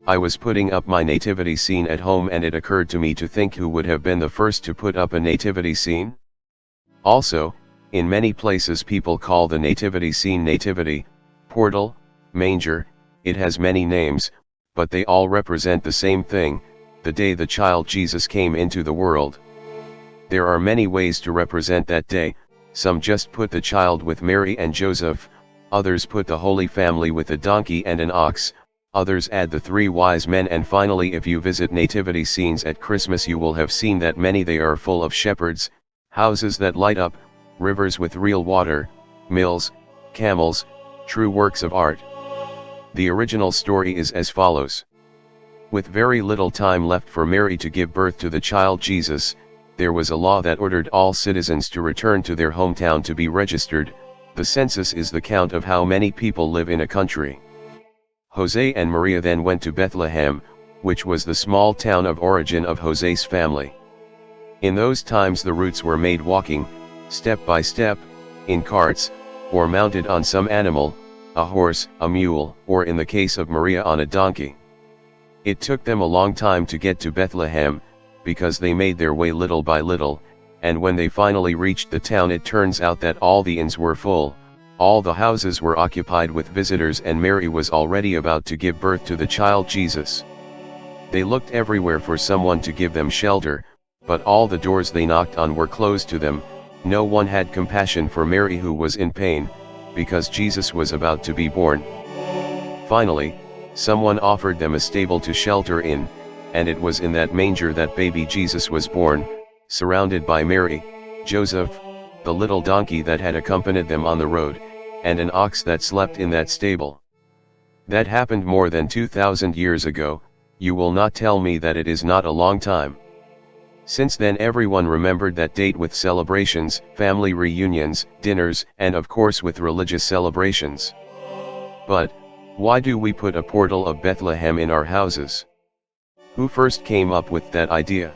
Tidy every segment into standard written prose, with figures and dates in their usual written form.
I was putting up my nativity scene at home and it occurred to me to think who would have been the first to put up a nativity scene? Also, in many places people call the nativity scene nativity, portal, manger, it has many names, but they all represent the same thing, the day the child Jesus came into the world. There are many ways to represent that day. Some just put the child with Mary and Joseph, others put the Holy Family with a donkey and an ox, others add the 3 wise men, and finally if you visit nativity scenes at Christmas you will have seen that many they are full of shepherds, houses that light up, rivers with real water, mills, camels, true works of art. The original story is as follows. With very little time left for Mary to give birth to the child Jesus, there was a law that ordered all citizens to return to their hometown to be registered. The census is the count of how many people live in a country. Jose and Maria then went to Bethlehem, which was the small town of origin of Jose's family. In those times the routes were made walking, step by step, in carts, or mounted on some animal, a horse, a mule, or in the case of Maria on a donkey. It took them a long time to get to Bethlehem, because they made their way little by little, and when they finally reached the town it turns out that all the inns were full, all the houses were occupied with visitors, and Mary was already about to give birth to the child Jesus. They looked everywhere for someone to give them shelter, but all the doors they knocked on were closed to them. No one had compassion for Mary who was in pain, because Jesus was about to be born. Finally, someone offered them a stable to shelter in, and it was in that manger that baby Jesus was born, surrounded by Mary, Joseph, the little donkey that had accompanied them on the road, and an ox that slept in that stable. That happened more than 2,000 years ago. You will not tell me that it is not a long time. Since then everyone remembered that date with celebrations, family reunions, dinners, and of course with religious celebrations. But, why do we put a portal of Bethlehem in our houses? Who first came up with that idea?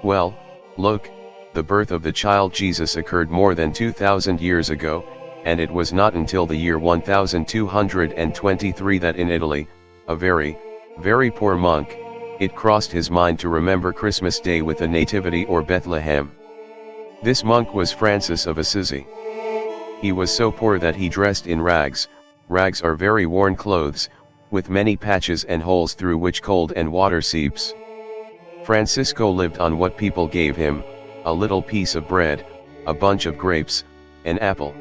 Well, look, the birth of the child Jesus occurred more than 2,000 years ago, and it was not until the year 1223 that in Italy, a very, very poor monk, it crossed his mind to remember Christmas Day with a nativity or Bethlehem. This monk was Francis of Assisi. He was so poor that he dressed in rags. Rags are very worn clothes, with many patches and holes through which cold and water seeps. Francisco lived on what people gave him, a little piece of bread, a bunch of grapes, an apple.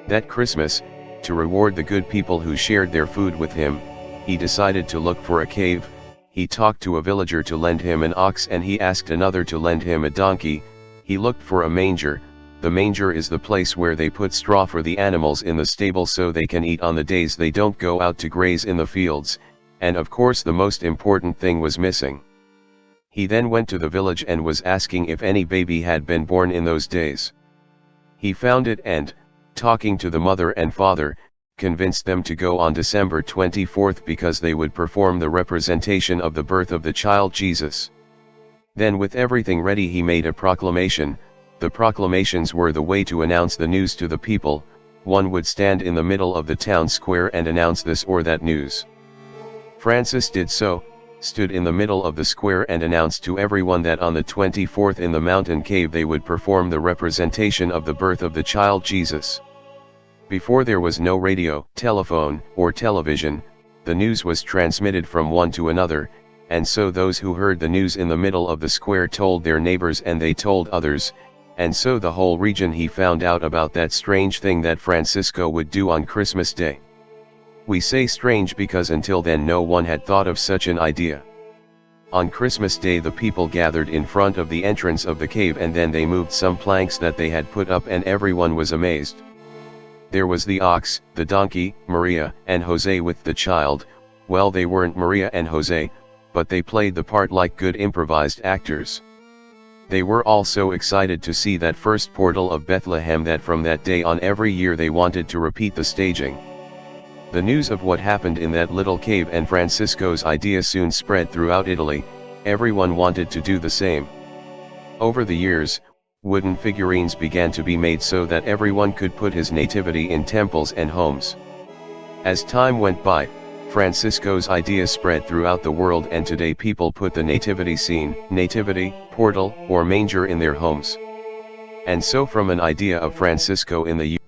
That Christmas, to reward the good people who shared their food with him, he decided to look for a cave. He talked to a villager to lend him an ox, and he asked another to lend him a donkey. He looked for a manger. The manger is the place where they put straw for the animals in the stable so they can eat on the days they don't go out to graze in the fields, and of course the most important thing was missing. He then went to the village and was asking if any baby had been born in those days. He found it and, talking to the mother and father, convinced them to go on December 24th because they would perform the representation of the birth of the child Jesus. Then with everything ready he made a proclamation. The proclamations were the way to announce the news to the people. One would stand in the middle of the town square and announce this or that news. Francis did so, stood in the middle of the square and announced to everyone that on the 24th in the mountain cave they would perform the representation of the birth of the child Jesus. Before there was no radio, telephone, or television, the news was transmitted from one to another, and so those who heard the news in the middle of the square told their neighbors and they told others, and so the whole region he found out about that strange thing that Francisco would do on Christmas Day. We say strange because until then no one had thought of such an idea. On Christmas Day the people gathered in front of the entrance of the cave and then they moved some planks that they had put up and everyone was amazed. There was the ox, the donkey, Maria, and Jose with the child. Well, they weren't Maria and Jose, but they played the part like good improvised actors. They were all so excited to see that first portal of Bethlehem that from that day on every year they wanted to repeat the staging. The news of what happened in that little cave and Francisco's idea soon spread throughout Italy. Everyone wanted to do the same. Over the years, wooden figurines began to be made so that everyone could put his nativity in temples and homes. As time went by, Francisco's idea spread throughout the world, and today people put the nativity scene, nativity, portal, or manger in their homes. And so from an idea of Francisco in the